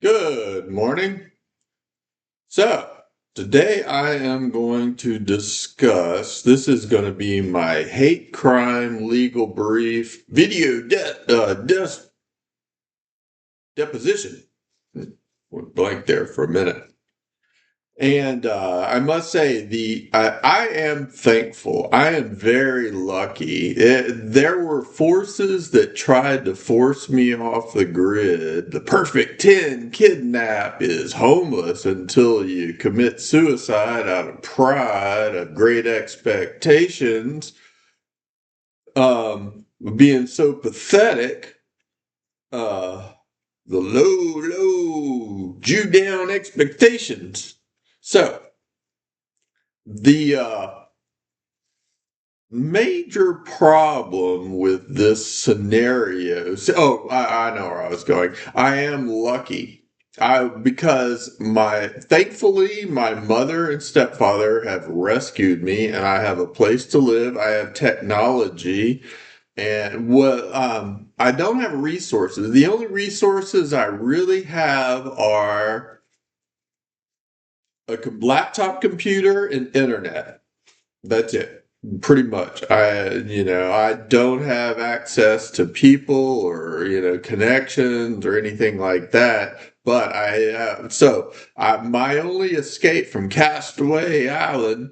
Good morning. So, today I am going to discuss, this is going to be my hate crime legal brief video deposition. Went blank there for a minute. And I must say, I am thankful. I am very lucky. There were forces that tried to force me off the grid. The perfect 10 kidnap is homeless until you commit suicide out of pride, of great expectations, being so pathetic. The low JewDown expectations. So, the major problem with this scenario. I know where I was going. I am lucky. Because thankfully, my mother and stepfather have rescued me, and I have a place to live. I have technology, and I don't have resources. The only resources I really have are a laptop computer and internet. That's it. Pretty much. I don't have access to people or, connections or anything like that. But my only escape from Castaway Island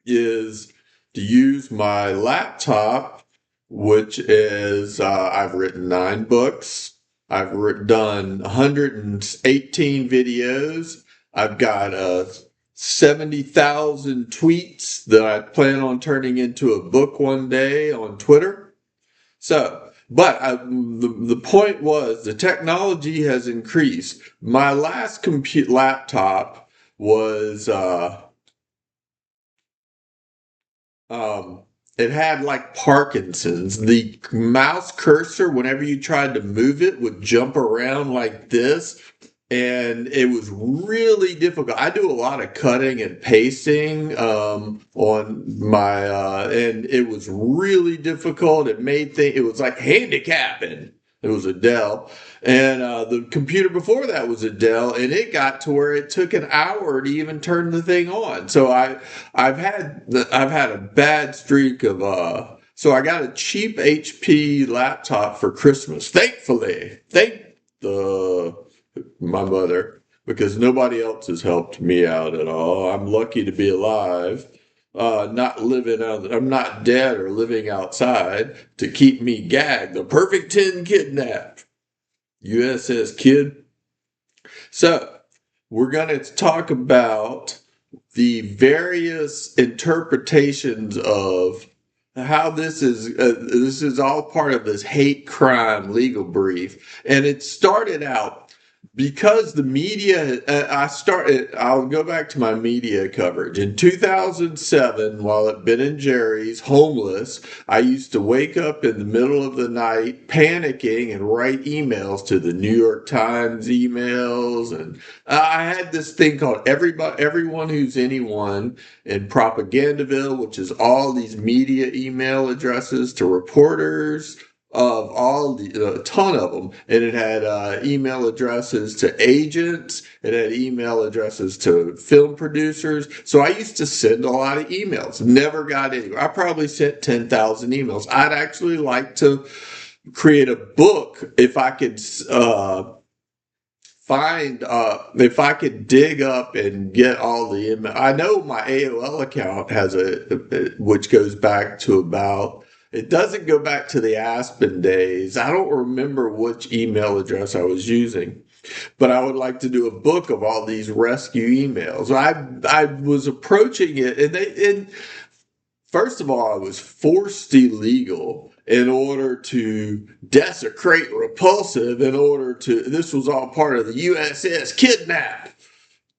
is to use my laptop, which is, I've written 9 books. I've done 118 videos. I've got 70,000 tweets that I plan on turning into a book one day on Twitter. The point was the technology has increased. My last laptop was it had like Parkinson's. The mouse cursor, whenever you tried to move it, would jump around like this. And it was really difficult. I do a lot of cutting and pasting on my, and it was really difficult. It was like Handicap, and it was a Dell. And the computer before that was a Dell, and it got to where it took an hour to even turn the thing on. So I've had a bad streak of so I got a cheap HP laptop for Christmas. Thankfully, thank my mother, because nobody else has helped me out at all. I'm lucky to be alive, I'm not dead or living outside to keep me gagged. The perfect 10 kidnap. USS Kid. So, we're going to talk about the various interpretations of how this is all part of this hate crime legal brief. And it started out because the media, I'll go back to my media coverage. In 2007, while at Ben & Jerry's, homeless, I used to wake up in the middle of the night panicking and write emails to the New York Times emails. And I had this thing called Everyone Who's Anyone in Propagandaville, which is all these media email addresses to reporters of a ton of them, and it had email addresses to agents, it had email addresses to film producers. So I used to send a lot of emails, never got any. I probably sent 10,000 emails. I'd actually like to create a book if I could if I could dig up and get all the email. I know my AOL account has which goes back to it doesn't go back to the Aspen days. I don't remember which email address I was using, but I would like to do a book of all these rescue emails. I was approaching it, and first of all, I was forced illegal in order to desecrate Repulsive, this was all part of the USS Kidnap,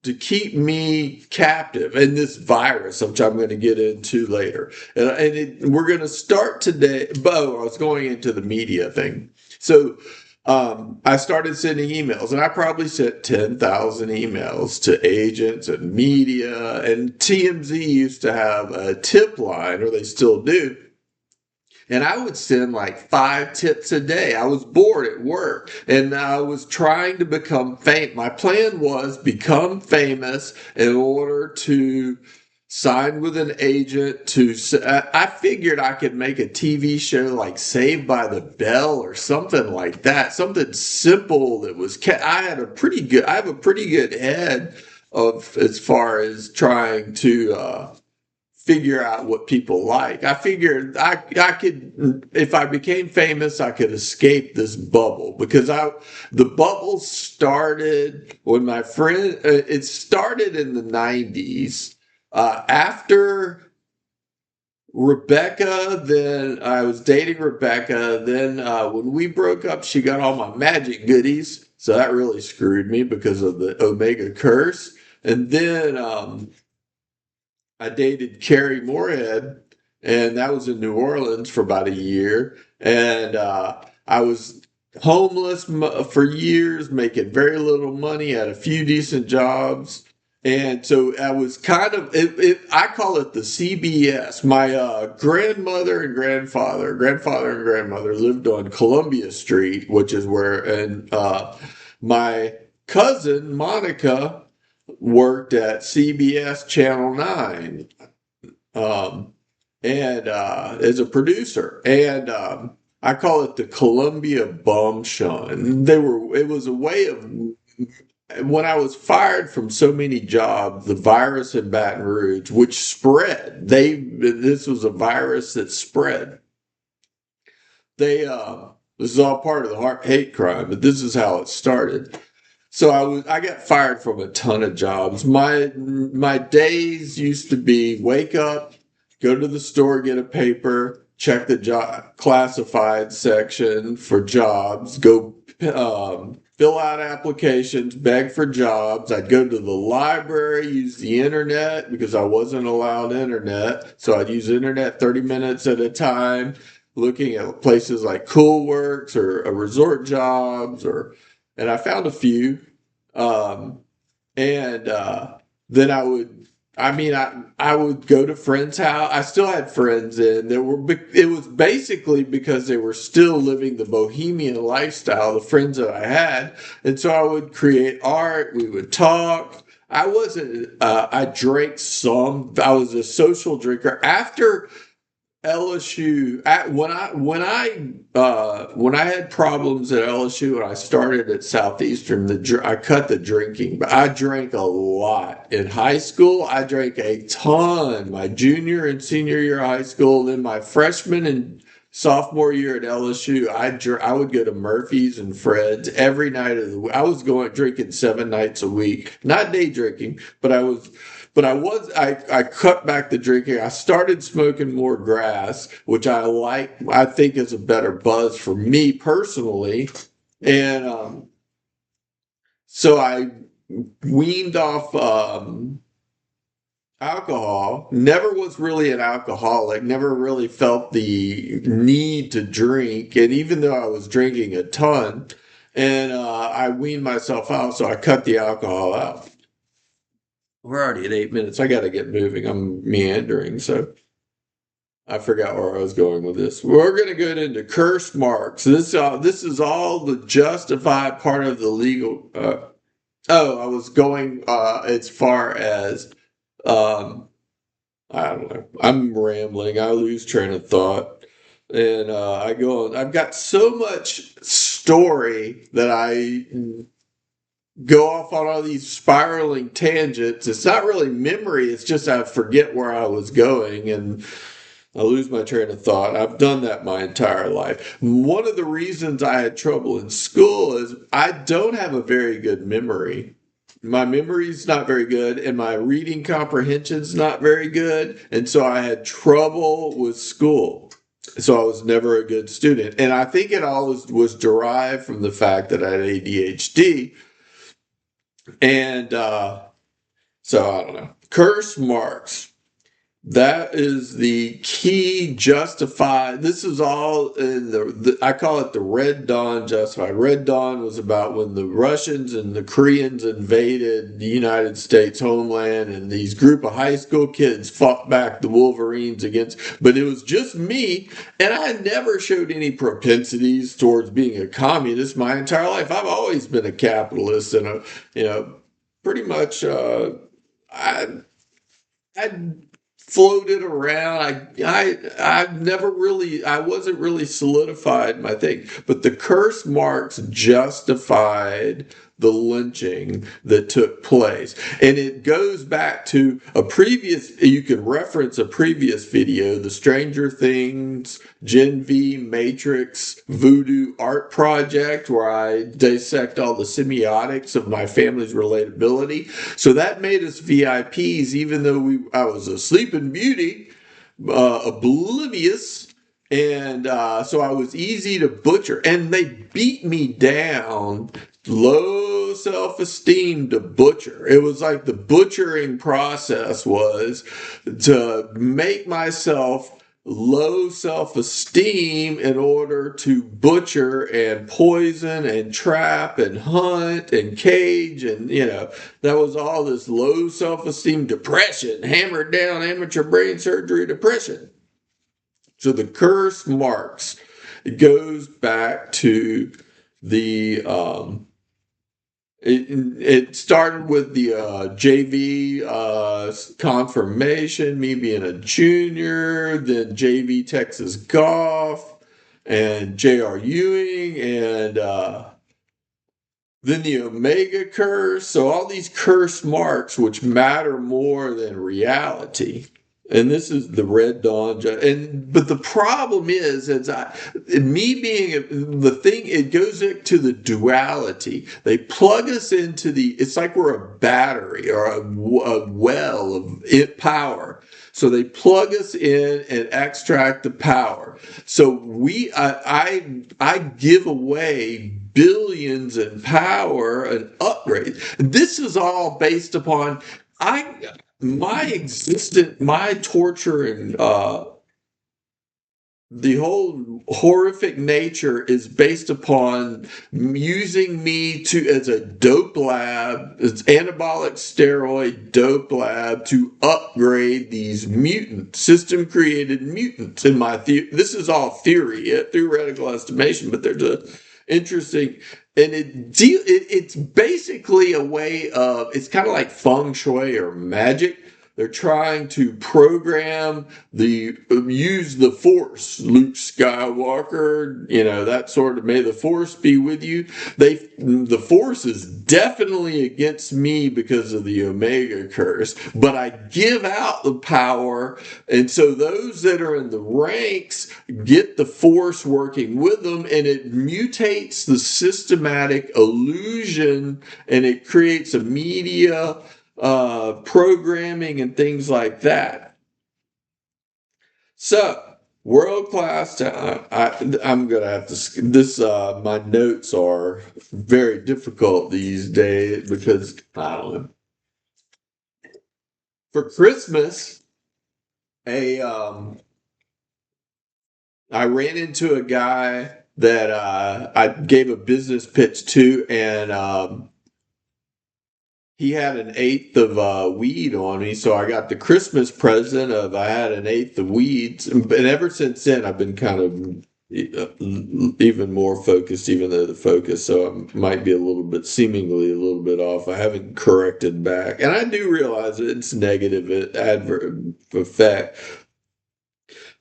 to keep me captive, and this virus, which I'm going to get into later. We're going to start today. I was going into the media thing. So I started sending emails, and I probably sent 10,000 emails to agents and media. And TMZ used to have a tip line, or they still do. and I would send like 5 tips a day. I was bored at work, and I was trying to become famous. My plan was become famous in order to sign with an agent to. I figured I could make a TV show like Saved by the Bell or something like that, something simple that was. I have a pretty good head of as far as trying to figure out what people like. I figured I could, if I became famous, I could escape this bubble, because the bubble started when my friend. It started in the 90s. After Rebecca, then I was dating Rebecca. Then when we broke up, she got all my magic goodies. So that really screwed me because of the Omega curse. And then I dated Carrie Moorhead, and that was in New Orleans for about a year. And I was homeless for years, making very little money, had a few decent jobs. And so I was kind of, I call it the CBS. My grandmother and grandfather and grandmother lived on Columbia Street, which is where, and my cousin, Monica, worked at CBS Channel 9 and as a producer. And I call it the Columbia Bum Shun. It was a way of, when I was fired from so many jobs, the virus in Baton Rouge, which spread, this was a virus that spread. This is all part of the hate crime, but this is how it started. So I got fired from a ton of jobs. My days used to be wake up, go to the store, get a paper, check the job classified section for jobs, go fill out applications, beg for jobs. I'd go to the library, use the internet because I wasn't allowed internet. So I'd use internet 30 minutes at a time, looking at places like Coolworks or resort jobs, and I found a few. Then I would go to friends' house. I still had friends in. It was basically because they were still living the bohemian lifestyle, the friends that I had. And so I would create art. We would talk. I drank some. I was a social drinker. After LSU, when I had problems at LSU and I started at Southeastern, I cut the drinking, but I drank a lot. In high school, I drank a ton. My junior and senior year of high school, then my freshman and sophomore year at LSU, I would go to Murphy's and Fred's every night of the week. I was drinking 7 nights a week, not day drinking, but I cut back the drinking. I started smoking more grass, which I think is a better buzz for me personally. And so I weaned off alcohol. Never was really an alcoholic, never really felt the need to drink. And even though I was drinking a ton, and I weaned myself out, so I cut the alcohol out. We're already at 8 minutes. I got to get moving. I'm meandering, so I forgot where I was going with this. We're going to go into CurseMarx. This is all the justified part of the legal. I was going as far as I don't know. I'm rambling. I lose train of thought, and I go. I've got so much story that I go off on all these spiraling tangents. It's not really memory. It's just I forget where I was going and I lose my train of thought. I've done that my entire life. One of the reasons I had trouble in school is I don't have a very good memory. My memory's not very good and my reading comprehension's not very good. And so I had trouble with school. So I was never a good student. And I think it all was derived from the fact that I had ADHD. And so I don't know. CurseMarx. That is the key justified. This is all in I call it the Red Dawn justified. Red Dawn was about when the Russians and the Koreans invaded the United States homeland, and these group of high school kids fought back the Wolverines against, but it was just me, and I never showed any propensities towards being a communist my entire life. I've always been a capitalist and pretty much, I floated around. I wasn't really solidified in my thing, but the CurseMarx justified the lynching that took place. And it goes back to you can reference a previous video, the Stranger Things, Gen V, Matrix, Voodoo art project, where I dissect all the semiotics of my family's relatability. So that made us VIPs, even though I was a sleeping beauty, oblivious. And so I was easy to butcher. And they beat me down, low self-esteem to butcher. It was like the butchering process was to make myself low self-esteem in order to butcher and poison and trap and hunt and cage. And, that was all this low self-esteem depression, hammered down amateur brain surgery depression. So the CurseMarx, it goes back to the, it started with the JV confirmation, me being a junior, then JV Texas Golf, and J.R. Ewing, and then the Omega curse. So all these CurseMarx, which matter more than reality. And this is the Red Dawn. But the problem is me being the thing, it goes to the duality. They plug us into it's like we're a battery or a well of power. So they plug us in and extract the power. So I give away billions in power and upgrade. This is all based upon my torture and the whole horrific nature is based upon using me as a dope lab, as anabolic steroid dope lab to upgrade these mutants, system created mutants. In my this is all theory, theoretical estimation, but there's a interesting, and it's basically a way of, it's kind of like feng shui or magic. They're trying to program use the Force, Luke Skywalker, that sort of, may the Force be with you. The Force is definitely against me because of the Omega curse, but I give out the power. And so those that are in the ranks get the Force working with them, and it mutates the systematic illusion, and it creates a media programming and things like that. So world-class. I'm gonna have to. My notes are very difficult these days because I don't know. For Christmas, I ran into a guy that I gave a business pitch to, and he had an eighth of weed on me, so I got the Christmas present of I had an eighth of weeds. And ever since then, I've been kind of even more focused, even though the focus, so I might be seemingly a little bit off. I haven't corrected back. And I do realize it's negative adverse effect.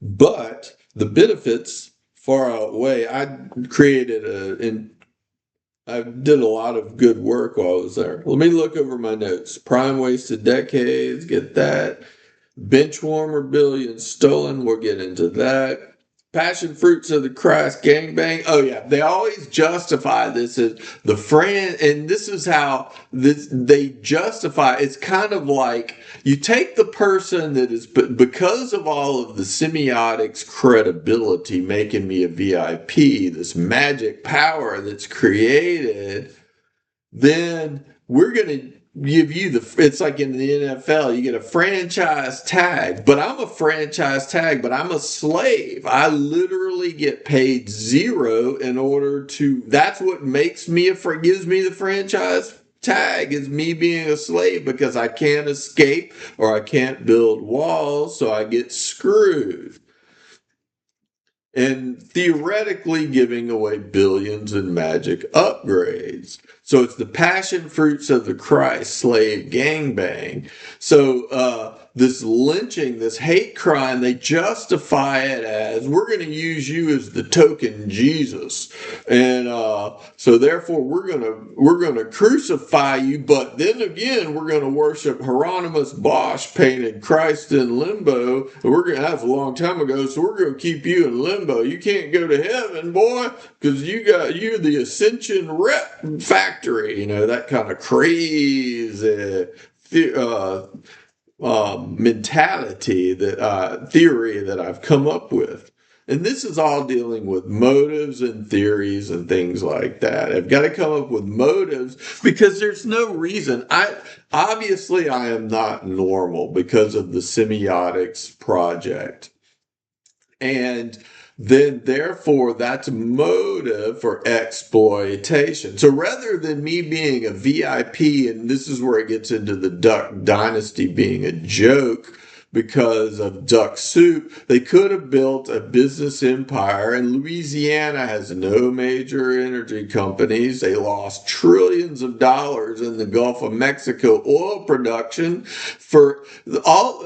But the benefits far outweigh. I did a lot of good work while I was there. Let me look over my notes. Prime wasted decades, get that. Benchwarmer, BillionsStolen, we'll get into that. Passion fruits of the Christ gangbang. Oh yeah, they always justify this as the friend, and this is how they justify. It's kind of like you take the person that is, because of all of the semiotics credibility making me a VIP, this magic power that's created, then we're going to give you it's like in the NFL, you get a franchise tag, but I'm a franchise tag, but I'm a slave. I literally get paid zero in order to, that's what makes me gives me the franchise tag, is me being a slave, because I can't escape or I can't build walls, so I get screwed. And theoretically giving away billions in magic upgrades. So it's the passion fruits of the Christ slave gangbang. So this lynching, this hate crime, they justify it as, we're going to use you as the token Jesus, and so therefore we're gonna crucify you. But then again, we're going to worship Hieronymus Bosch painted Christ in limbo. That's a long time ago, so we're going to keep you in limbo. You can't go to heaven, boy, because you're the ascension rep factory. You know, that kind of crazy mentality, that theory that I've come up with. And this is all dealing with motives and theories and things like that. I've got to come up with motives, because there's no reason. Obviously I am not normal because of the Semiotics Project. And then therefore that's a motive for exploitation. So rather than me being a VIP, and this is where it gets into the Duck Dynasty being a joke because of duck soup, they could have built a business empire. And Louisiana has no major energy companies. They lost trillions of dollars in the Gulf of Mexico oil production. For all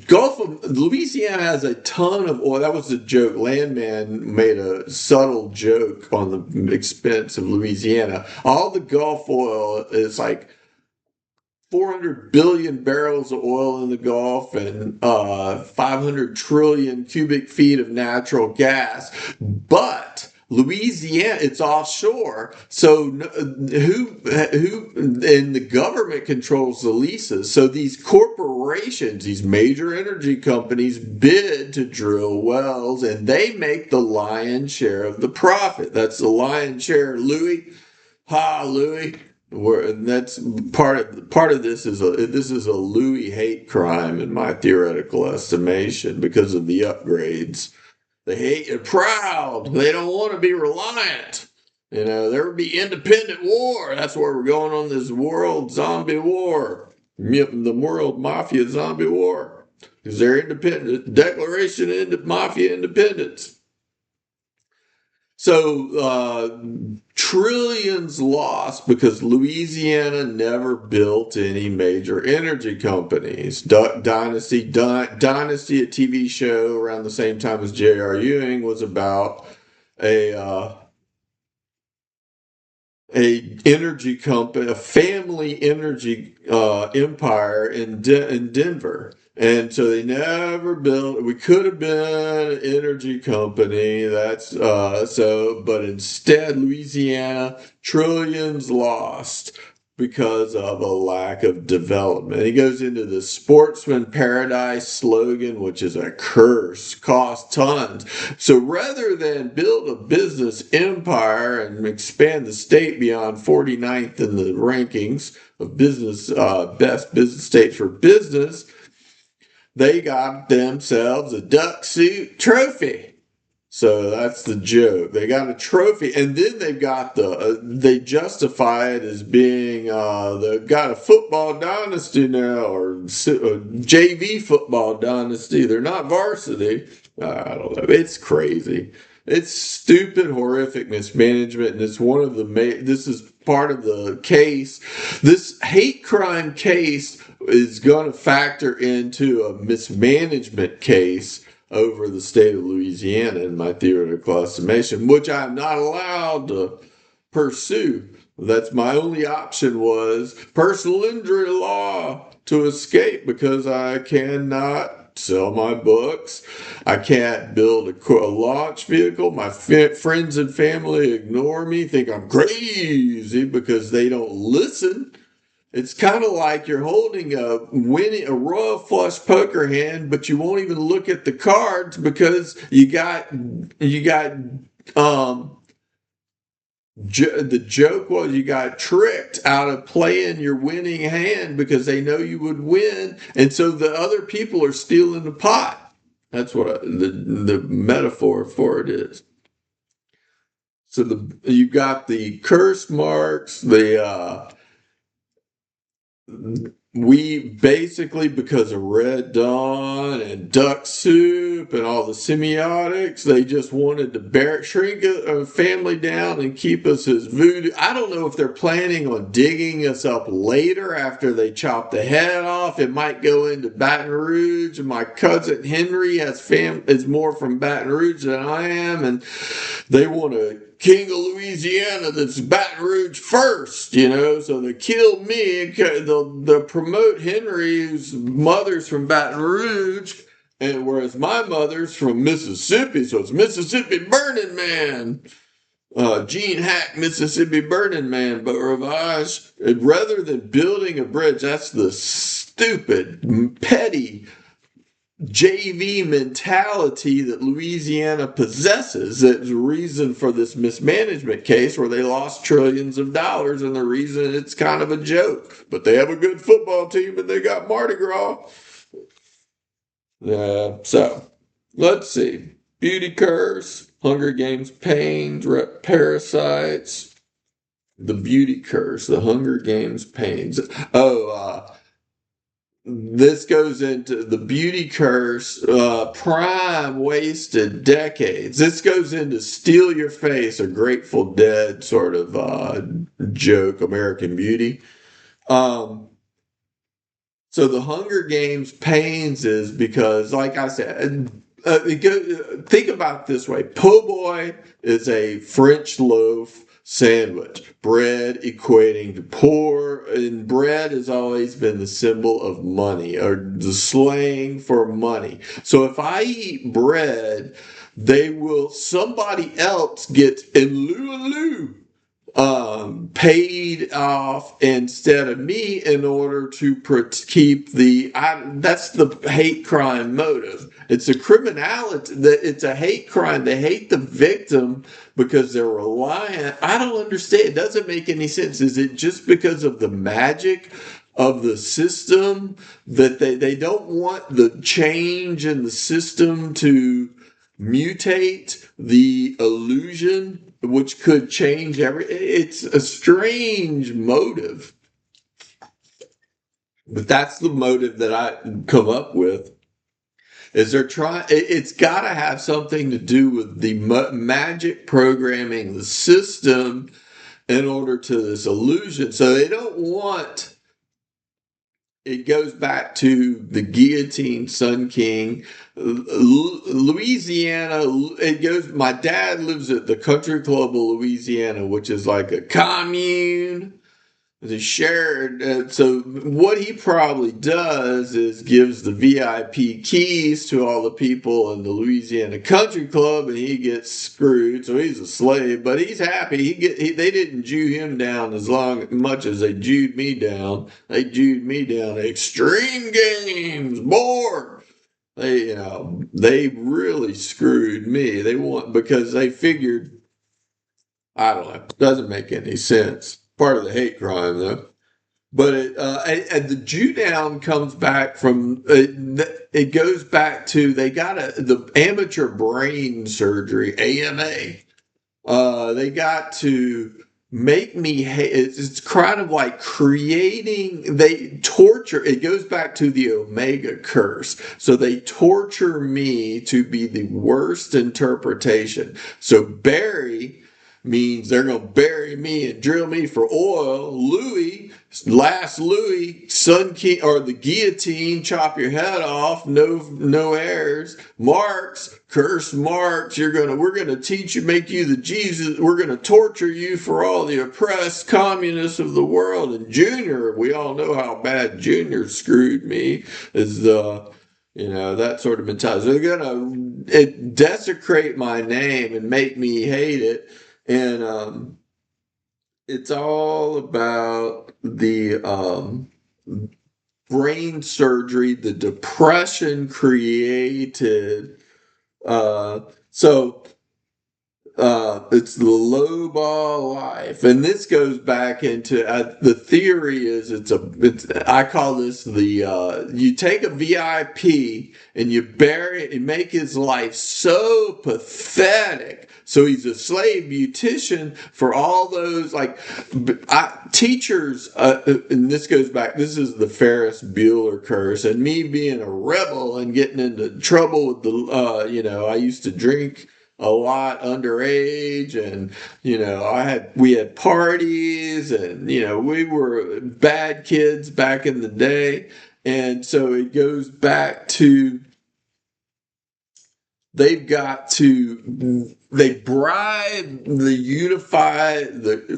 Gulf of Louisiana has a ton of oil. That was a joke. Landman made a subtle joke on the expense of Louisiana. All the Gulf oil is like 400 billion barrels of oil in the Gulf, and 500 trillion cubic feet of natural gas. But Louisiana, it's offshore, so who and the government controls the leases. So these corporations, these major energy companies, bid to drill wells, and they make the lion's share of the profit. That's the lion's share, Louis. Ha, Louis. And that's part of this is a Louis hate crime in my theoretical estimation, because of the upgrades. They hate and proud. They don't want to be reliant. You know, there would be independent war. That's where we're going on this world zombie war, the world mafia zombie war, because they're independent. Declaration of Mafia Independence. So trillions lost because Louisiana never built any major energy companies. Dynasty, a TV show around the same time as J.R. Ewing, was about a energy company, a family energy empire in Denver. And so they never built. We could have been an energy company. But instead, Louisiana, trillions lost because of a lack of development. He goes into the sportsman paradise slogan, which is a curse, costs tons. So rather than build a business empire and expand the state beyond 49th in the rankings of business, best business states for business, they got themselves a duck suit trophy. So that's the joke. They got a trophy, and then they've got they justify it as being, they've got a football dynasty now, or JV football dynasty. They're not varsity. I don't know. It's crazy. It's stupid, horrific mismanagement, and it's one of this is part of the case. This hate crime case is going to factor into a mismanagement case over the state of Louisiana in my theoretical estimation, which I'm not allowed to pursue. That's my only option, was personal injury law to escape, because I cannot sell my books. I can't build a launch vehicle. My friends and family ignore me, think I'm crazy because they don't listen. It's kind of like you're holding a royal flush poker hand, but you won't even look at the cards because you got The joke was you got tricked out of playing your winning hand because they know you would win, and so the other people are stealing the pot. That's what the metaphor for it is. So you got the curse marks, we basically, because of Red Dawn and Duck Soup and all the semiotics, they just wanted to shrink a family down and keep us as voodoo. I don't know if they're planning on digging us up later after they chop the head off. It might go into Baton Rouge. My cousin Henry is more from Baton Rouge than I am, and they want a King of Louisiana that's Baton Rouge first, so they kill me. They'll promote Henry, whose mother's from Baton Rouge, and whereas my mother's from Mississippi, so it's Mississippi Burning Man. Gene Hack, Mississippi Burning Man, but Ravage, rather than building a bridge, that's the stupid, petty JV mentality that Louisiana possesses. That's the reason for this mismanagement case where they lost trillions of dollars, and the reason it's kind of a joke. But they have a good football team and they got Mardi Gras. So, let's see. Beauty curse, Hunger Games pains, parasites, the beauty curse, the Hunger Games pains. This goes into the beauty curse, prime wasted decades. This goes into Steal Your Face, a Grateful Dead sort of joke, American Beauty. So the Hunger Games pains is because, like I said, think about it this way. Po' boy is a French loaf sandwich. Bread equating to poor, and bread has always been the symbol of money, or the slang for money. So if I eat bread, somebody else gets in lieu paid off instead of me in order to keep that's the hate crime motive. It's a criminality, it's a hate crime. They hate the victim because they're reliant. I don't understand. It doesn't make any sense. Is it just because of the magic of the system that they don't want the change in the system to mutate the illusion, which could change it's a strange motive. But that's the motive that I come up with. It's got to have something to do with the magic programming the system in order to this illusion. So they don't want. It goes back to the guillotine, Sun King, Louisiana. My dad lives at the Country Club of Louisiana, which is like a commune. The shared. So what he probably does is gives the VIP keys to all the people in the Louisiana Country Club, and he gets screwed. So he's a slave, but he's happy. They didn't Jew him down much as they Jewed me down. They Jewed me down. Extreme Games board. They really screwed me. Because they figured, I don't know, it doesn't make any sense. Part of the hate crime, though. But and the JewDown comes back from, it goes back to, they got the amateur brain surgery, AMA. They got to make me hate. It's kind of like they torture. It goes back to the Omega curse. So they torture me to be the worst interpretation. So bury means they're going to bury me and drill me for oil. Last Louis, Sun King, or the guillotine, chop your head off, no heirs. Marx, curse Marx, we're going to teach you, make you the Jesus, we're going to torture you for all the oppressed communists of the world. And Junior, we all know how bad Junior screwed me, is that sort of mentality. So they're going to desecrate my name and make me hate it. And it's all about the brain surgery, the depression created. So It's the low ball life, and this goes back into the theory is I call this the you take a VIP and you bury it and make his life so pathetic. So he's a slave beautician for all those teachers, and this goes back. This is the Ferris Bueller curse, and me being a rebel and getting into trouble with I used to drink a lot underage, and we had parties, and we were bad kids back in the day. And so it goes back to they bribe the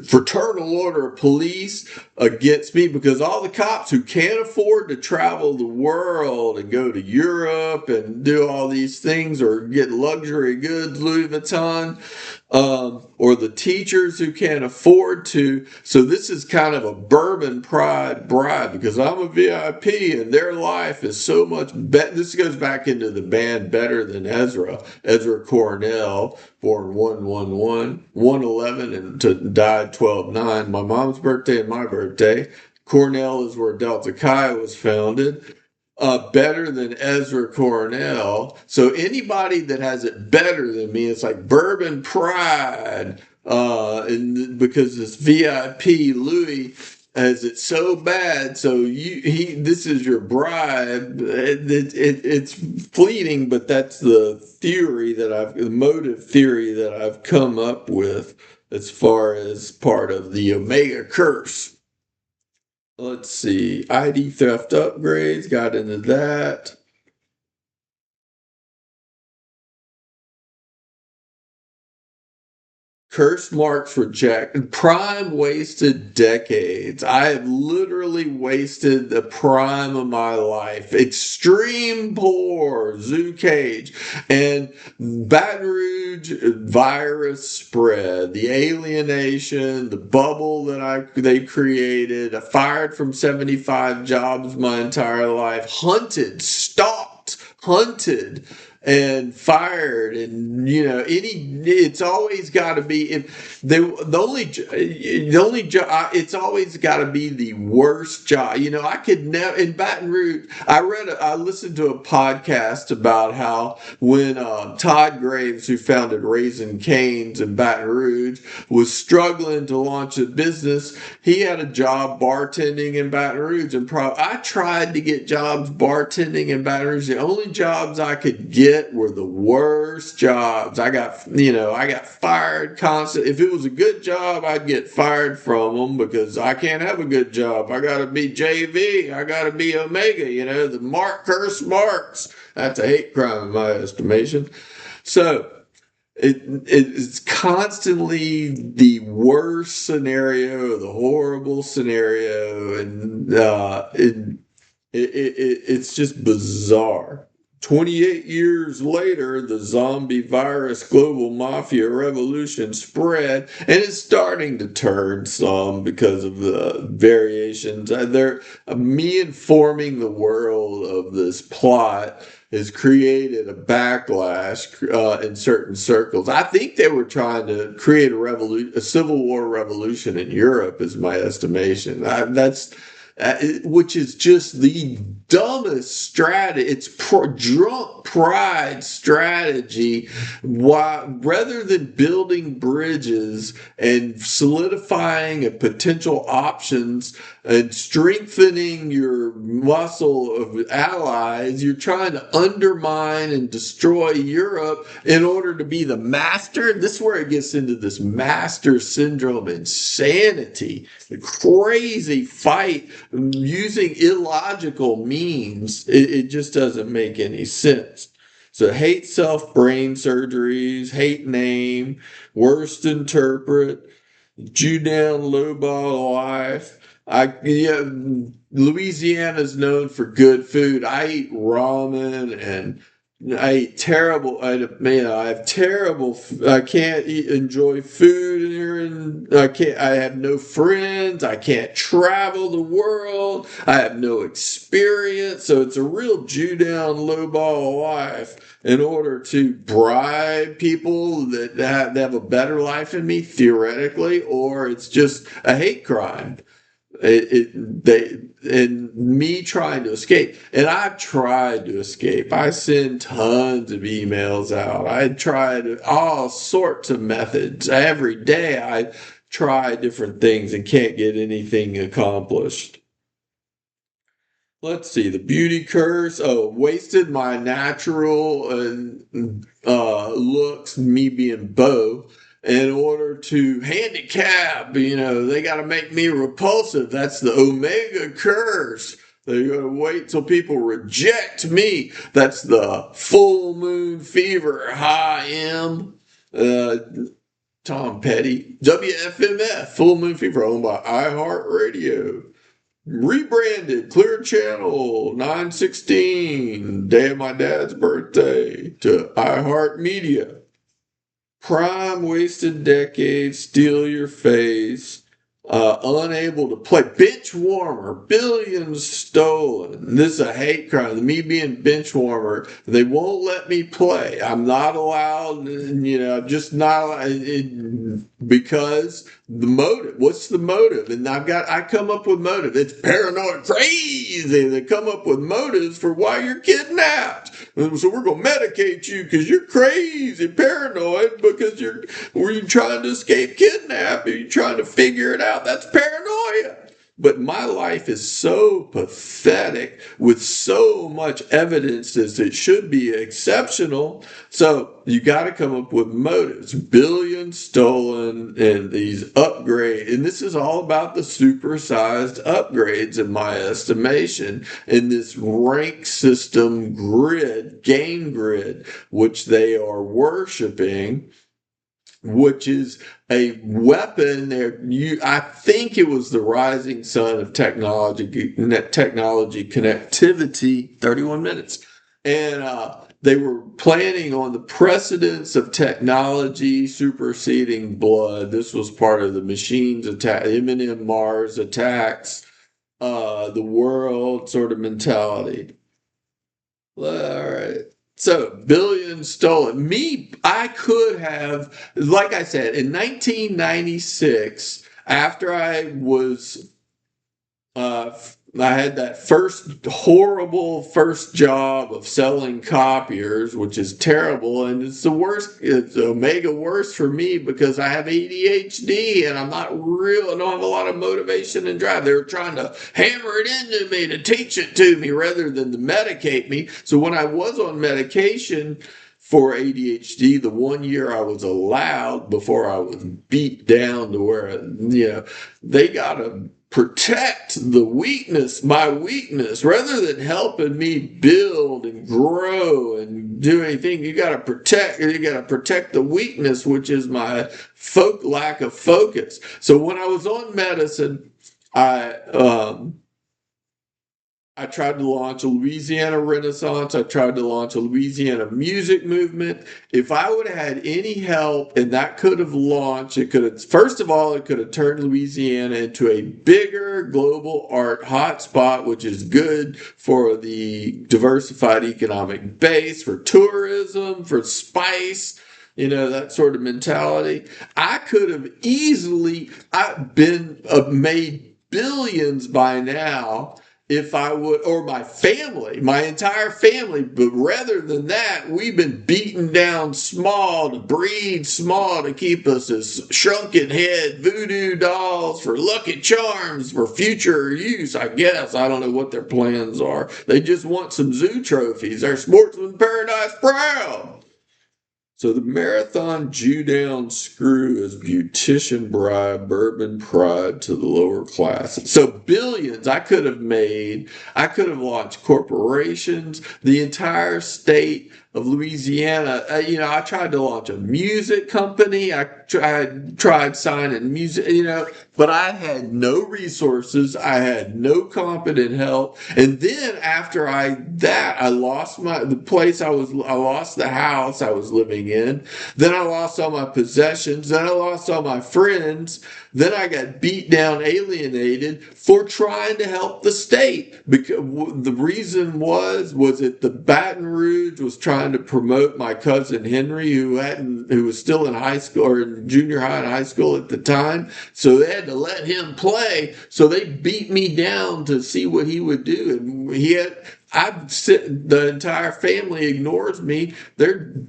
fraternal order of police against me, because all the cops who can't afford to travel the world and go to Europe and do all these things or get luxury goods, Louis Vuitton, or the teachers who can't afford to. So this is kind of a bourbon pride bribe, because I'm a VIP and their life is so much better. This goes back into the band Better Than Ezra Cornell, born 1/11 and died 12/9. My mom's birthday and my birthday. Cornell is where Delta Chi was founded. Better than Ezra Cornell. So anybody that has it better than me, it's like bourbon pride. And because this VIP Louis has it so bad, so this is your bribe. It's fleeting, but that's the motive theory that I've come up with as far as part of the Omega curse. Let's see. ID theft upgrades, got into that. CurseMarx rejected. Prime wasted decades. I have literally wasted the prime of my life. Extreme poor, zoo cage, and Baton Rouge virus spread. The alienation, the bubble that they created. I fired from 75 jobs my entire life. Hunted, and fired, and it's always got to be it's always got to be the worst job. I could never in Baton Rouge. I listened to a podcast about how when Todd Graves, who founded Raising Cane's in Baton Rouge, was struggling to launch a business, he had a job bartending in Baton Rouge, and I tried to get jobs bartending in Baton Rouge. The only jobs I could get were the worst jobs. I got fired constantly. If it was a good job, I'd get fired from them, because I can't have a good job. I got to be JV. I got to be Omega. The CurseMarx. That's a hate crime in my estimation. So it's constantly the worst scenario, the horrible scenario, and it's just bizarre. 28 years later, the zombie virus global mafia revolution spread, and it's starting to turn some because of the variations. Me informing the world of this plot has created a backlash in certain circles. I think they were trying to create a civil war revolution in Europe, is my estimation. Which is just the dumbest strategy. It's drunk pride strategy. Why, rather than building bridges and solidifying a potential options and strengthening your muscle of allies, you're trying to undermine and destroy Europe in order to be the master. This is where it gets into this master syndrome insanity, the crazy fight using illogical means. It just doesn't make any sense. So hate self brain surgeries, hate name, worst interpret, JewDown lowball life. Louisiana's known for good food. I eat ramen and I eat terrible. I have terrible. I can't enjoy food here, and I can't. I have no friends. I can't travel the world. I have no experience. So it's a real JewDown lowball life. In order to bribe people that have a better life than me, theoretically, or it's just a hate crime. They and me trying to escape, and I've tried to escape. I send tons of emails out. I tried all sorts of methods every day. I try different things and can't get anything accomplished. Let's see, the beauty curse. Oh, wasted my natural looks, me being Bo, in order to handicap. They got to make me repulsive. That's the Omega curse. They're going to wait till people reject me. That's the full moon fever. High M. Tom Petty. WFMF, Full Moon Fever, owned by iHeartRadio. Rebranded Clear Channel 9/16, day of my dad's birthday, to iHeartMedia. Prime wasted decade, steal your face, unable to play. Benchwarmer, billions stolen. This is a hate crime. Me being benchwarmer, they won't let me play. I'm not allowed, I'm just not allowed, because the motive. What's the motive? And I come up with motive. It's paranoid crazy. They come up with motives for why you're kidnapped. So we're going to medicate you because you're crazy, paranoid, because were you trying to escape kidnap? Are you trying to figure it out? That's paranoia. But my life is so pathetic with so much evidence as it should be exceptional. So you got to come up with motives. Billions stolen and these upgrades. And this is all about the supersized upgrades in my estimation in this rank system grid, game grid, which they are worshiping, which is a weapon there. I think it was the rising sun of technology connectivity, 31 minutes. And they were planning on the precedence of technology superseding blood. This was part of the machines attack, Eminem Mars attacks, the world sort of mentality. All right. So, billions stolen. I could have, like I said, in 1996, after I had that horrible first job of selling copiers, which is terrible, and it's the worst. It's Omega worse for me because I have ADHD and I don't have a lot of motivation and drive. They were trying to hammer it into me to teach it to me rather than to medicate me. So when I was on medication for ADHD, the 1 year I was allowed before I was beat down to where, they got to protect my weakness, rather than helping me build and grow and do anything. You got to protect the weakness, which is my lack of focus. So when I was on medicine, I tried to launch a Louisiana Renaissance. I tried to launch a Louisiana music movement. If I would have had any help, and that could have launched, it could have turned Louisiana into a bigger global art hotspot, which is good for the diversified economic base, for tourism, for spice, that sort of mentality. I could have easily made billions by now if I would, or my entire family, but rather than that, we've been beaten down small to breed small to keep us as shrunken head voodoo dolls for Lucky Charms for future use, I guess. I don't know what their plans are. They just want some zoo trophies. They're sportsman paradise proud. So the marathon JewDown screw is beautician bribe, bourbon pride to the lower classes. So billions I could have launched corporations, the entire state of Louisiana. I tried to launch a music company. I tried signing music, but I had no resources. I had no competent help. And then after I lost I lost the house I was living in. Then I lost all my possessions. Then I lost all my friends. Then I got beat down, alienated for trying to help the state. Because the reason was that the Baton Rouge was trying to promote my cousin Henry, who was still in high school or in junior high and high school at the time. So they had to let him play. So they beat me down to see what he would do. And the entire family ignores me. They're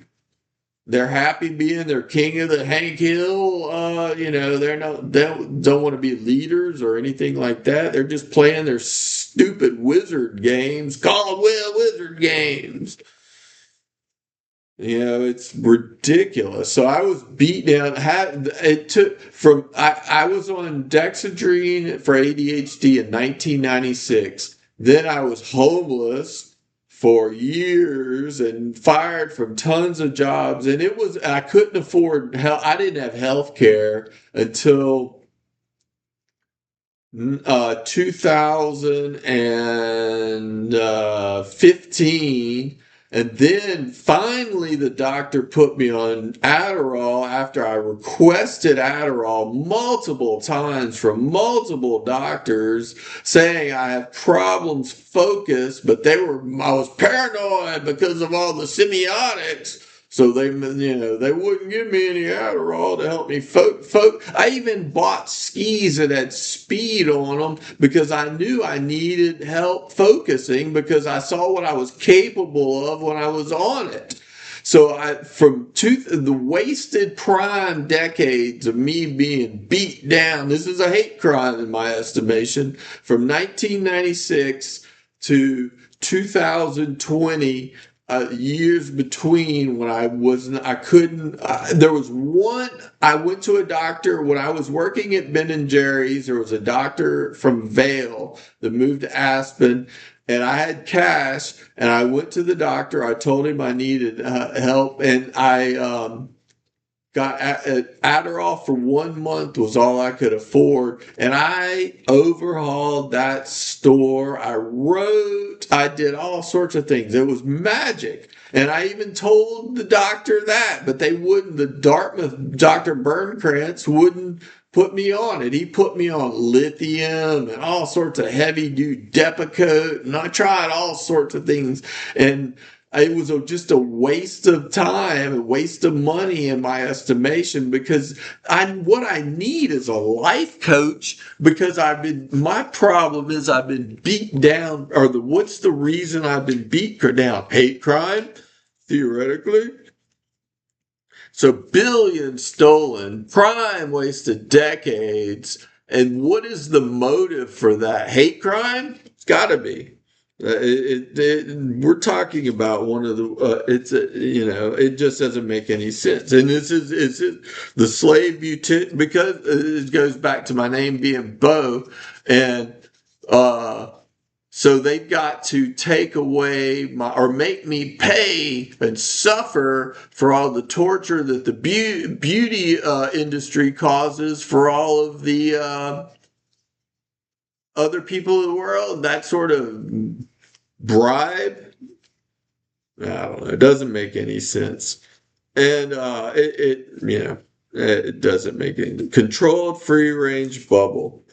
happy being their king of the Hank Hill. They don't want to be leaders or anything like that. They're just playing their stupid wizard games, call them wizard games. It's ridiculous. So I was beat down. I was on Dexedrine for ADHD in 1996. Then I was homeless for years and fired from tons of jobs. And I couldn't afford help. I didn't have health care until 2015. And then finally the doctor put me on Adderall after I requested Adderall multiple times from multiple doctors saying I have problems focus, but I was paranoid because of all the semiotics. So they wouldn't give me any Adderall to help me focus. I even bought skis that had speed on them because I knew I needed help focusing because I saw what I was capable of when I was on it. So the wasted prime decades of me being beat down, this is a hate crime in my estimation, from 1996 to 2020, years between when I went to a doctor when I was working at Ben & Jerry's. There was a doctor from Vail that moved to Aspen, and I had cash, and I went to the doctor. I told him I needed help, and I got Adderall for 1 month was all I could afford. And I overhauled that store. I did all sorts of things. It was magic. And I even told the doctor that, but they wouldn't. The Dartmouth Dr. Bernkrantz wouldn't put me on it. He put me on lithium and all sorts of heavy-duty Depakote, and I tried all sorts of things. And it was just a waste of time, a waste of money in my estimation, because what I need is a life coach, because my problem is I've been beat down, what's the reason I've been beat down? Hate crime, theoretically. So BillionsStolen, crime wasted decades. And what is the motive for that? Hate crime? It's gotta be. We're talking about one of the. It just doesn't make any sense. And it's the slave because it goes back to my name being Bo, and so they've got to take away or make me pay and suffer for all the torture that the beauty industry causes for all of the other people in the world. That sort of bribe, I don't know. It doesn't make any sense, and it doesn't make any controlled free range bubble.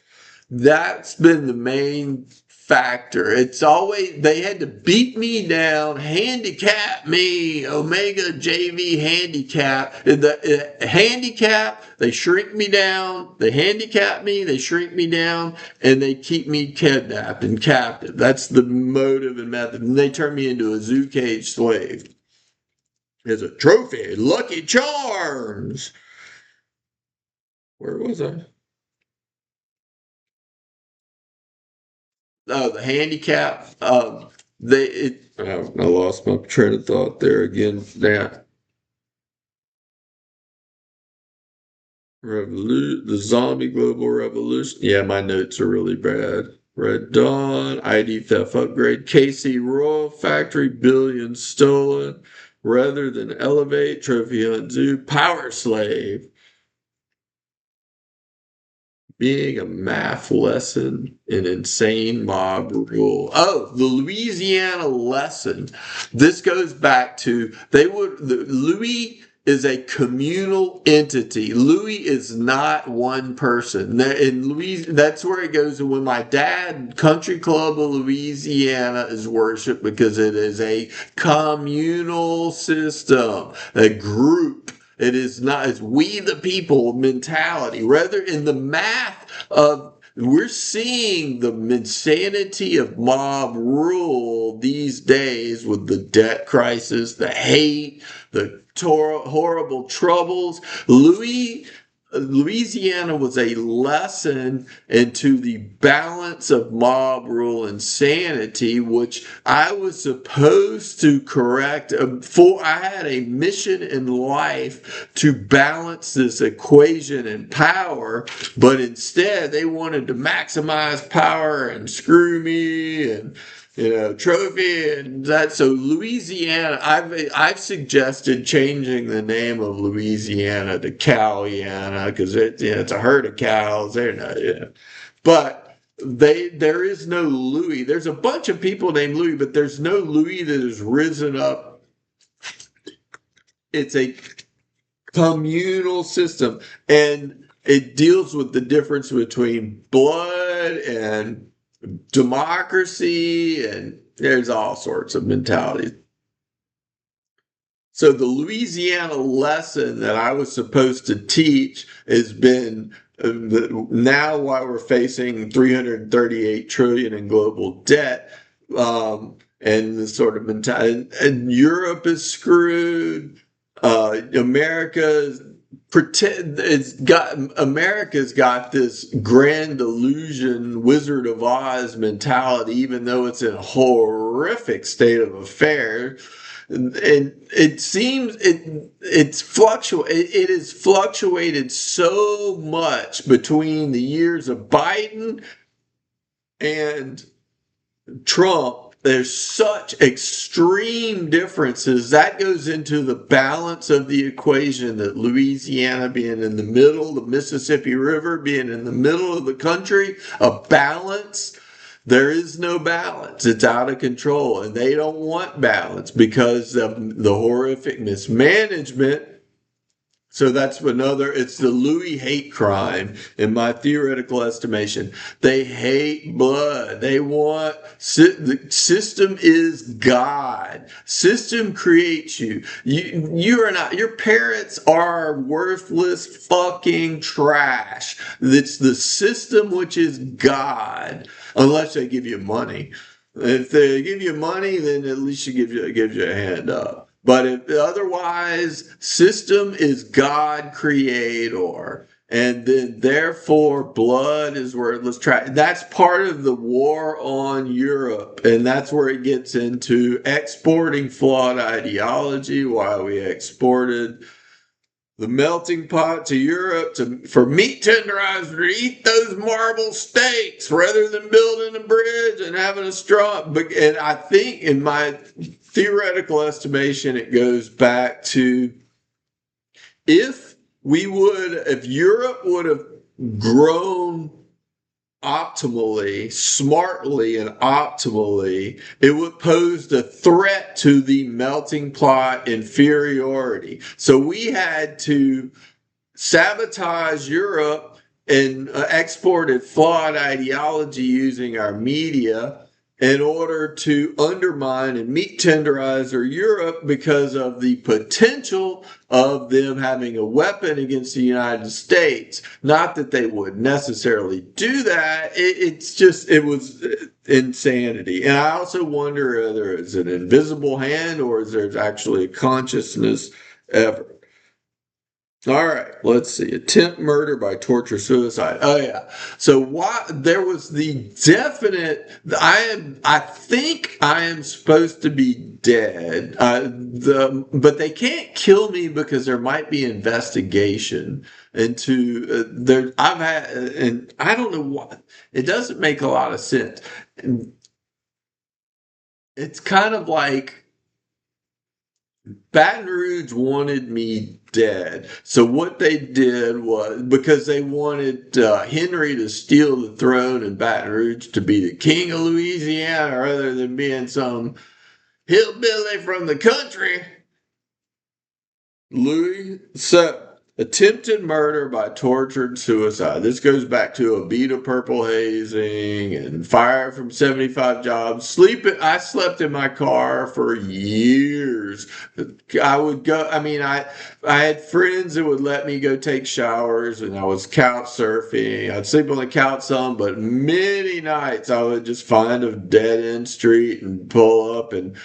That's been the main factor. It's always they had to beat me down, handicap me, OmegaJV handicap. The handicap, they shrink me down. They handicap me, they shrink me down, and they keep me kidnapped and captive. That's the motive and method. And they turn me into a zoo cage slave. As a trophy, Lucky Charms. Where was I? The handicap. I lost my train of thought there again. The zombie global revolution. Yeah, my notes are really bad. Red Dawn, ID theft upgrade, KC Royal Factory, BillionsStolen, rather than elevate, trophy hunt zoo, power slave. Being a math lesson, an insane mob rule. Oh, the Louisiana lesson. This goes back to Louis is a communal entity. Louis is not one person. In Louis, that's where it goes. When my dad, Country Club of Louisiana, is worshipped because it is a communal system, a group. It is not, it's we the people mentality. Rather, in the math of, we're seeing the insanity of mob rule these days with the debt crisis, the hate, the horrible troubles. Louisiana was a lesson into the balance of mob rule and sanity, which I was supposed to correct. I had a mission in life to balance this equation in power, but instead they wanted to maximize power and screw me and trophy and that. So Louisiana, I've suggested changing the name of Louisiana to Caliana because it's a herd of cows. They're not, but there is no Louis. There's a bunch of people named Louis, but there's no Louis that has risen up. It's a communal system, and it deals with the difference between blood and democracy, and there's all sorts of mentalities. So the Louisiana lesson that I was supposed to teach has been now why we're facing 338 trillion in global debt, and the sort of mentality, and Europe is screwed. America's got this grand illusion, Wizard of Oz mentality, even though it's in a horrific state of affairs. And it seems it has fluctuated so much between the years of Biden and Trump. There's such extreme differences. That goes into the balance of the equation, that Louisiana being in the middle, the Mississippi River being in the middle of the country, a balance. There is no balance. It's out of control, and they don't want balance because of the horrific mismanagement. So that's it's the Louis hate crime in my theoretical estimation. They hate blood. They want, the system is God. System creates you. You are not, your parents are worthless fucking trash. It's the system which is God, unless they give you money. If they give you money, then at least it gives you a hand up. But if otherwise, system is God creator, and then therefore blood is worthless trash. That's part of the war on Europe, and that's where it gets into exporting flawed ideology. Why we exported the melting pot to Europe for meat tenderizer to eat those marble steaks rather than building a bridge and having a strong. And I think in my theoretical estimation, it goes back to if Europe would have grown optimally, smartly, and optimally, it would pose a threat to the melting pot inferiority. So we had to sabotage Europe and exported flawed ideology using our media in order to undermine and meat tenderizer Europe because of the potential of them having a weapon against the United States. Not that they would necessarily do that. It was insanity. And I also wonder whether it's an invisible hand or is there actually a consciousness ever. All right, let's see. Attempt murder by torture suicide. Oh yeah. So there was the definite. I think I am supposed to be dead. But they can't kill me because there might be investigation into there. I've had, and I don't know what. It doesn't make a lot of sense. It's kind of like Baton Rouge wanted me dead. So what they did was, because they wanted Henry to steal the throne and Baton Rouge to be the king of Louisiana rather than being some hillbilly from the country, Louis, so attempted murder by tortured suicide. This goes back to a beat of purple hazing and fire from 75 jobs. I slept in my car for years. I would go, I had friends that would let me go take showers, and I was couch surfing. I'd sleep on the couch some, but many nights I would just find a dead end street and pull up and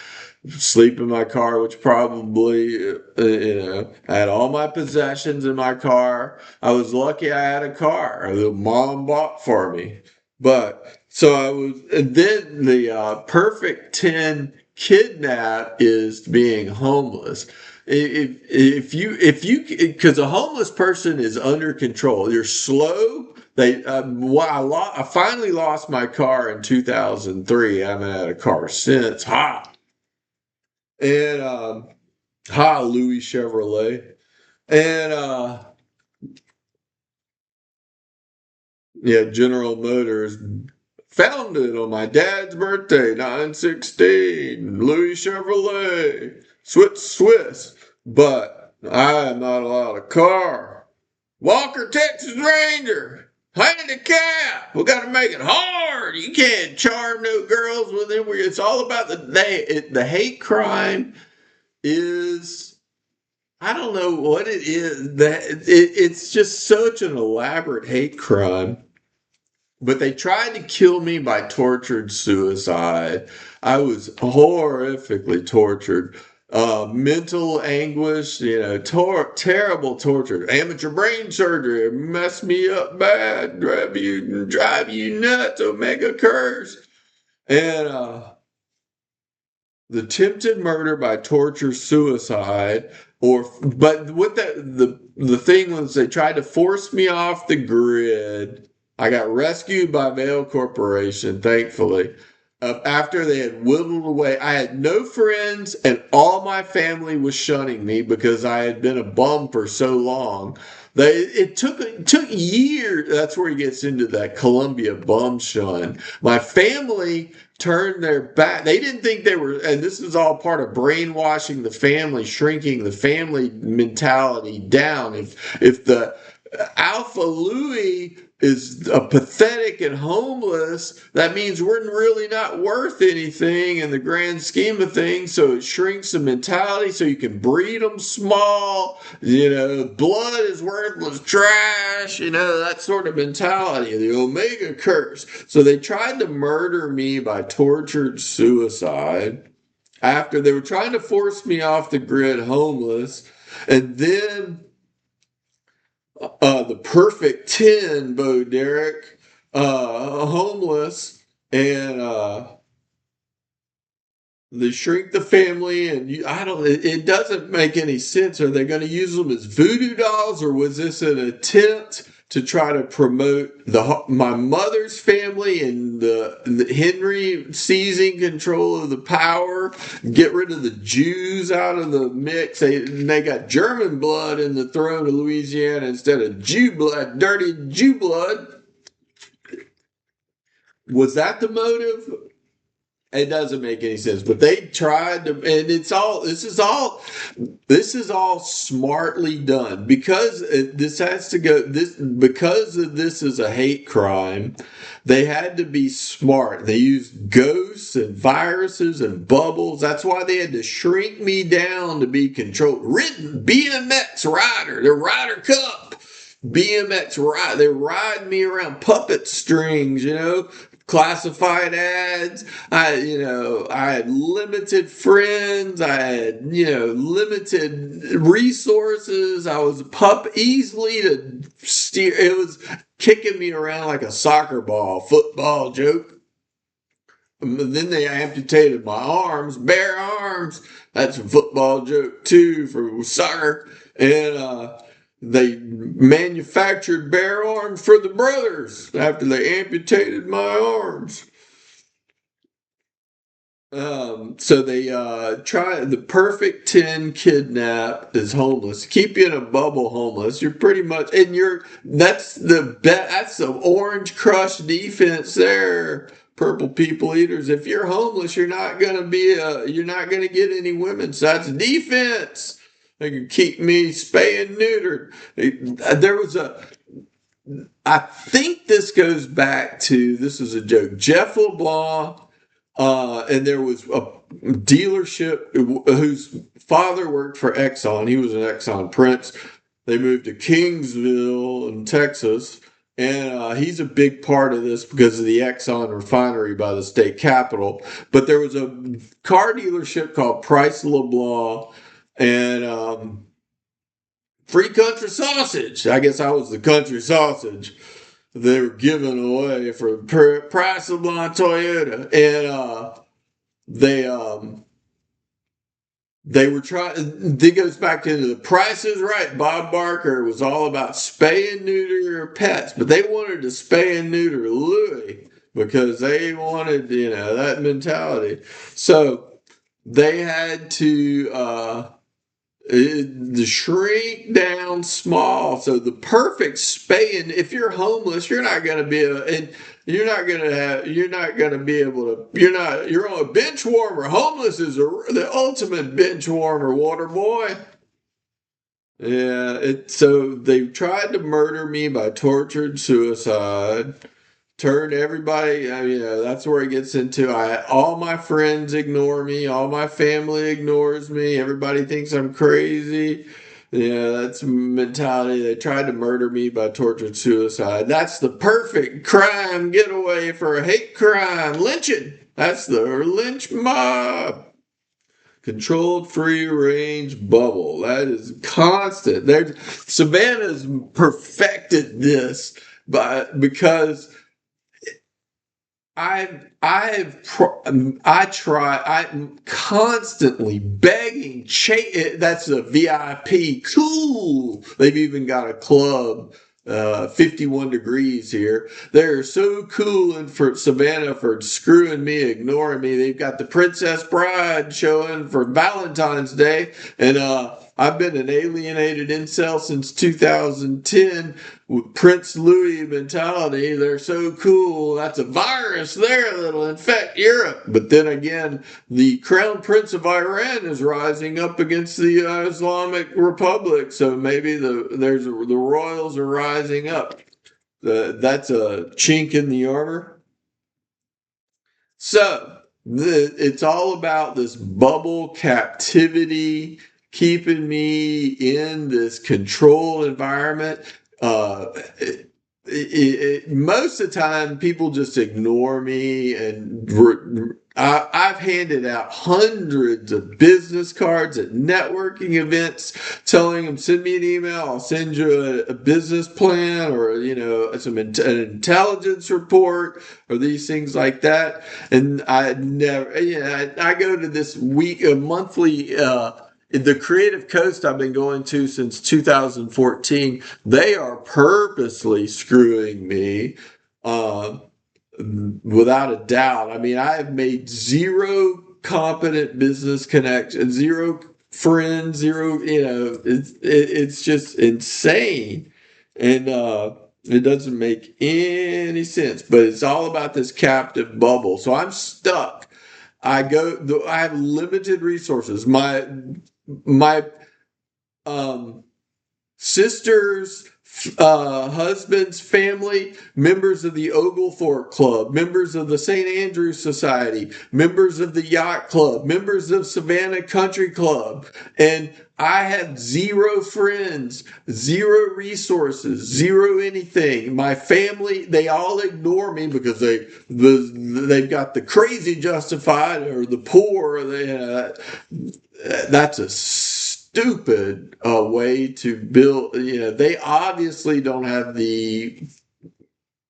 sleep in my car, which probably, I had all my possessions in my car. I was lucky I had a car that mom bought for me. But so I was, and then the perfect 10 kidnap is being homeless. Because a homeless person is under control. You're slow. I finally lost my car in 2003. I haven't had a car since. And Louis Chevrolet. And General Motors, founded on my dad's birthday, 916, Louis Chevrolet, Swiss. But I am not allowed a car. Walker, Texas Ranger, Handicap. We got to make it hard. You can't charm no girls with it. It's all about the hate crime is, I don't know what it is, it's just such an elaborate hate crime. But they tried to kill me by tortured suicide. I was horrifically tortured. Mental anguish, terrible torture. Amateur brain surgery messed me up bad, drive you nuts, Omega curse. And the attempted murder by torture suicide, but what the thing was, they tried to force me off the grid. I got rescued by Vail Corporation, thankfully. After they had whittled away, I had no friends, and all my family was shunning me because I had been a bum for so long. It took years. That's where he gets into that Columbia bum shun. My family turned their back. They didn't think they were, and this is all part of brainwashing the family, shrinking the family mentality down. If the Alpha Louis is pathetic and homeless, that means we're really not worth anything in the grand scheme of things. So it shrinks the mentality so you can breed them small. Blood is worthless trash, that sort of mentality, the Omega curse. So they tried to murder me by tortured suicide after they were trying to force me off the grid homeless. And then the perfect 10, Bo Derek, homeless, and they shrink the family, and it doesn't make any sense. Are they going to use them as voodoo dolls, or was this an attempt to try to promote my mother's family and the Henry seizing control of the power, get rid of the Jews out of the mix? They got German blood in the throne of Louisiana instead of Jew blood, dirty Jew blood. Was that the motive? It doesn't make any sense, but they tried to, and this is all smartly done because this is a hate crime. They had to be smart. They used ghosts and viruses and bubbles. That's why they had to shrink me down to be controlled. Written BMX rider, the Ryder Cup. BMX ride, they ride me around puppet strings, classified ads. I had limited friends. I had, limited resources. I was easily to steer. It was kicking me around like a soccer ball, football joke. And then they amputated my arms, bare arms. That's a football joke too for soccer. And, they manufactured bare arms for the brothers after they amputated my arms. So they try the perfect 10 kidnap is homeless. Keep you in a bubble homeless. You're pretty much and that's the orange crush defense there. Purple people eaters. If you're homeless, you're not gonna get any women. So that's defense. They can keep me spay and neutered. There was a I think this goes back to this is a joke. Jeff LeBlanc and there was a dealership whose father worked for Exxon. He was an Exxon prince. They moved to Kingsville in Texas. And he's a big part of this because of the Exxon refinery by the state capitol. But there was a car dealership called Price LeBlanc and free country sausage. I guess I was the country sausage they were giving away for Price LeBlanc Toyota. And they were trying. It goes back to the Price is Right. Bob Barker was all about spay and neuter your pets, but they wanted to spay and neuter Louis because they wanted, that mentality. So they had to shrink down small. So the perfect spay and if you're homeless, you're not going to be you're not going to be able to, you're on a bench warmer. Homeless is the ultimate bench warmer, water boy. Yeah, so they tried to murder me by tortured suicide. Turned everybody, that's where it gets into. All my friends ignore me. All my family ignores me. Everybody thinks I'm crazy. Yeah, that's mentality. They tried to murder me by tortured suicide. That's the perfect crime getaway for a hate crime. Lynching. That's the lynch mob. Controlled free range bubble. That is constant. Savannah's perfected this because I'm constantly begging. That's a VIP. Cool. They've even got a club. 51 degrees here. They're so cool and for Savannah for screwing me, ignoring me. They've got the Princess Bride showing for Valentine's Day, and I've been an alienated incel since 2010 with Prince Louis mentality. They're so cool. That's a virus there that'll infect Europe. But then again, the Crown Prince of Iran is rising up against the Islamic Republic. So maybe the royals are rising up. That's a chink in the armor. So it's all about this bubble captivity, keeping me in this controlled environment. Most of the time, people just ignore me, and I've handed out hundreds of business cards at networking events, telling them, "Send me an email. I'll send you a business plan, or an intelligence report, or these things like that." And I never, I go to this monthly. The Creative Coast I've been going to since 2014, they are purposely screwing me, without a doubt. I mean, I have made zero competent business connections, zero friends, zero, it's just insane. And it doesn't make any sense, but it's all about this captive bubble. So I'm stuck. I have limited resources. My sister's husband's family, members of the Oglethorpe Club, members of the St. Andrews Society, members of the Yacht Club, members of Savannah Country Club, and I have zero friends, zero resources, zero anything. My family, they all ignore me because they've got the crazy justified or the poor. That's a stupid way to build. They obviously don't have the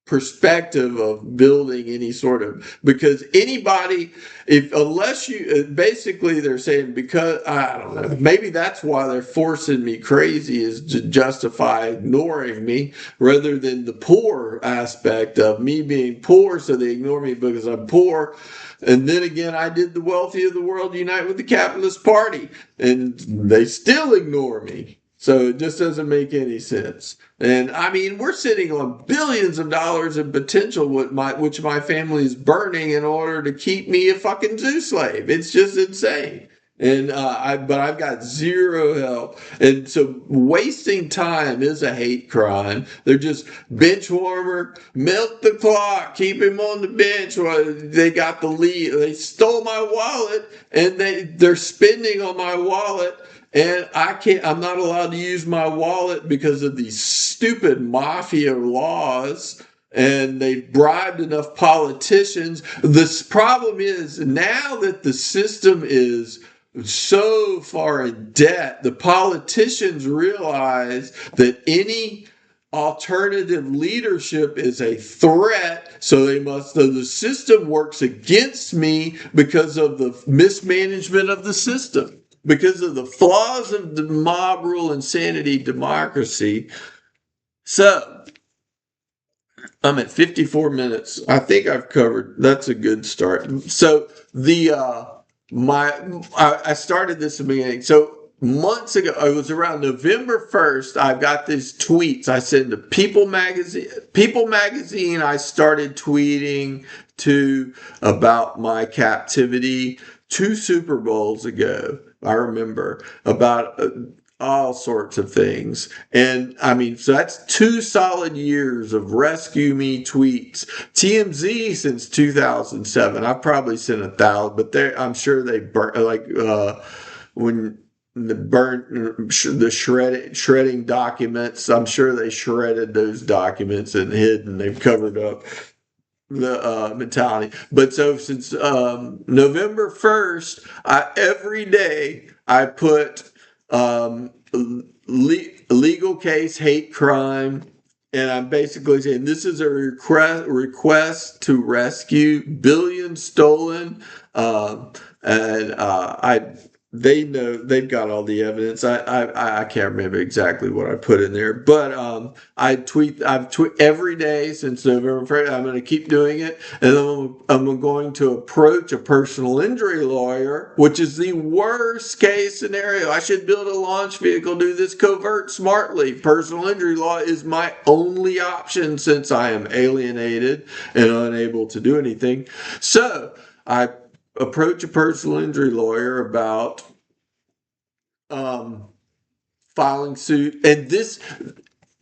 perspective of building any sort of, because anybody, unless you, basically they're saying, because I don't know, maybe that's why they're forcing me crazy, is to justify ignoring me rather than the poor aspect of me being poor, so they ignore me because I'm poor. And then again, I did the wealthy of the world unite with the capitalist party, and they still ignore me. So it just doesn't make any sense. And I mean, we're sitting on billions of dollars in potential, which my family is burning in order to keep me a fucking zoo slave. It's just insane. And but I've got zero help. And so wasting time is a hate crime. They're just bench warmer, milk the clock, keep him on the bench. Well, they got the lead. They stole my wallet, and they're spending on my wallet. And I'm not allowed to use my wallet because of these stupid mafia laws. And they bribed enough politicians. This problem is, now that the system is so far in debt, the politicians realize that any alternative leadership is a threat, so the system works against me because of the mismanagement of the system. Because of the flaws of the mob rule, insanity, democracy. So, I'm at 54 minutes. I think I've covered. That's a good start. So I started this in the beginning. So months ago, it was around November 1st, I got these tweets. I sent to People Magazine. People Magazine, I started tweeting to about my captivity 2 Super Bowls ago. I remember about all sorts of things. And I mean, so that's 2 solid years of rescue me tweets. TMZ since 2007. I've probably sent 1,000, but I'm sure they burn, like when the shredding documents. I'm sure they shredded those documents and hid, and they've covered up the mentality. But so since November 1st, every day I put legal case, hate crime, and I'm basically saying this is a request to rescue BillionsStolen, they know, they've got all the evidence. I can't remember exactly what I put in there, but I've tweet every day since November 1st. I'm going to keep doing it, and then I'm going to approach a personal injury lawyer, which is the worst case scenario. I should build a launch vehicle, do this covert smartly. Personal injury law is my only option since I am alienated and unable to do anything. So I approach a personal injury lawyer about filing suit, and this,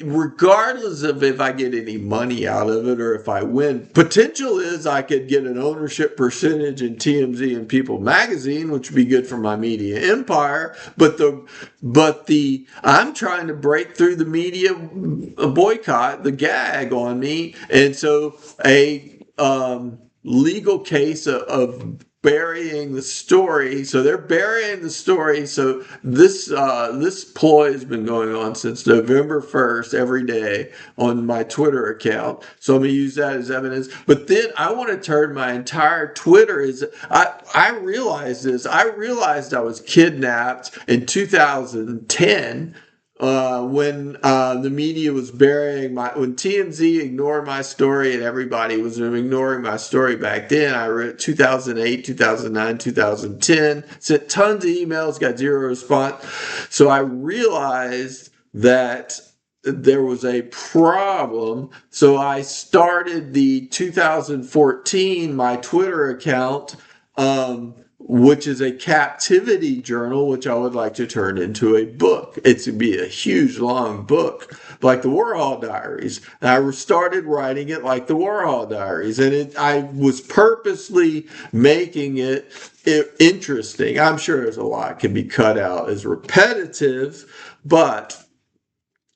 regardless of if I get any money out of it or if I win, potential is I could get an ownership percentage in TMZ and People Magazine, which would be good for my media empire. But I'm trying to break through the media boycott, the gag on me, and so a legal case of burying the story. So they're burying the story. So this ploy has been going on since November 1st, every day on my Twitter account. So I'm going to use that as evidence. But then I want to turn my entire Twitter I realized this. I realized I was kidnapped in 2010. When the media was burying when TMZ ignored my story, and everybody was ignoring my story back then. I wrote 2008, 2009, 2010, sent tons of emails, got zero response. So I realized that there was a problem. So I started the 2014, my Twitter account, which is a captivity journal, which I would like to turn into a book. It's to be a huge, long book, like the Warhol Diaries. And I started writing it like the Warhol Diaries, and I was purposely making it interesting. I'm sure there's a lot can be cut out as repetitive, but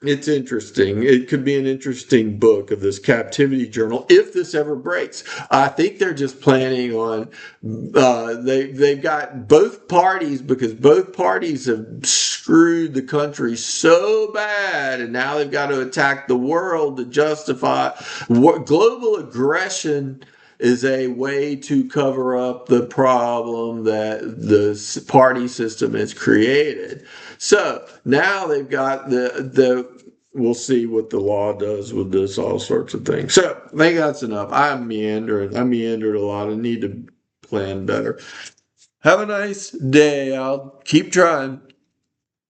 It's interesting. It could be an interesting book of this captivity journal if this ever breaks. I think they're just planning on. They've got both parties because both parties have screwed the country so bad, and now they've got to attack the world to justify what global aggression is a way to cover up the problem that the party system has created. So now they've got we'll see what the law does with this, all sorts of things. So I think that's enough. I meandered a lot. I need to plan better. Have a nice day. I'll keep trying.